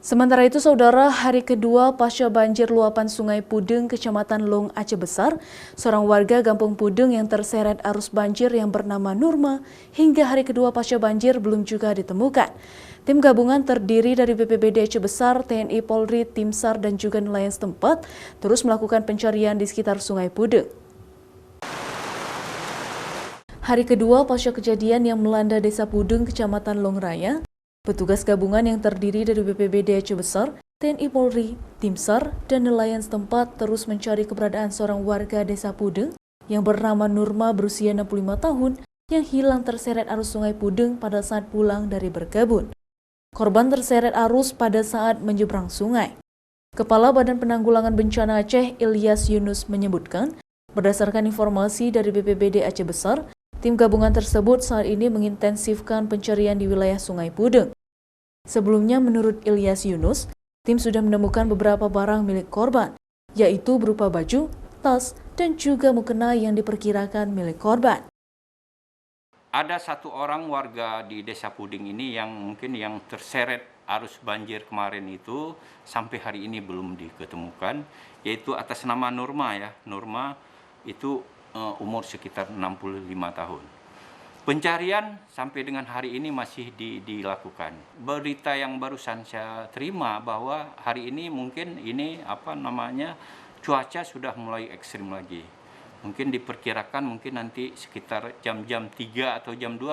Sementara itu, saudara, hari kedua pasca banjir luapan Sungai Pudeng, Kecamatan Long, Aceh Besar, seorang warga Kampung Pudeng yang terseret arus banjir yang bernama Nurma, hingga hari kedua pasca banjir belum juga ditemukan. Tim gabungan terdiri dari BPBD Aceh Besar, TNI Polri, Tim SAR, dan juga nelayan setempat terus melakukan pencarian di sekitar Sungai Pudeng. Hari kedua pasca kejadian yang melanda Desa Pudeng, Kecamatan Long Raya, petugas gabungan yang terdiri dari BPBD Aceh Besar, TNI Polri, Tim SAR, dan nelayan setempat terus mencari keberadaan seorang warga Desa Pudeng yang bernama Nurma berusia 65 tahun yang hilang terseret arus Sungai Pudeng pada saat pulang dari berkebun. Korban terseret arus pada saat menyeberang sungai. Kepala Badan Penanggulangan Bencana Aceh, Ilyas Yunus, menyebutkan, berdasarkan informasi dari BPBD Aceh Besar, tim gabungan tersebut saat ini mengintensifkan pencarian di wilayah Sungai Pudeng. Sebelumnya, menurut Ilyas Yunus, tim sudah menemukan beberapa barang milik korban, yaitu berupa baju, tas, dan juga mukena yang diperkirakan milik korban. Ada satu orang warga di Desa Pudeng ini yang mungkin yang terseret arus banjir kemarin itu sampai hari ini belum diketemukan, yaitu atas nama Nurma ya. Nurma itu umur sekitar 65 tahun. Pencarian sampai dengan hari ini masih dilakukan. Berita yang barusan saya terima bahwa hari ini mungkin ini cuaca sudah mulai ekstrim lagi. Mungkin diperkirakan mungkin nanti sekitar jam-jam 3 atau jam 2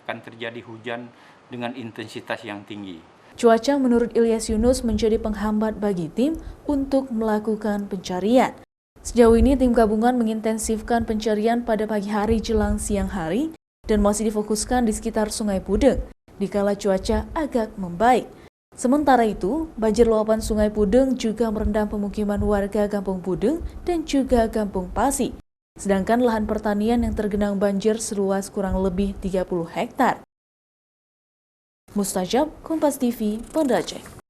akan terjadi hujan dengan intensitas yang tinggi. Cuaca menurut Ilyas Yunus menjadi penghambat bagi tim untuk melakukan pencarian. Sejauh ini tim gabungan mengintensifkan pencarian pada pagi hari jelang siang hari dan masih difokuskan di sekitar Sungai Pudeng dikala cuaca agak membaik. Sementara itu, banjir luapan Sungai Pudeng juga merendam pemukiman warga Kampung Pudeng dan juga Kampung Pasi. Sedangkan lahan pertanian yang tergenang banjir seluas kurang lebih 30 hektar. Mustajab, Kompas TV, Banda Aceh.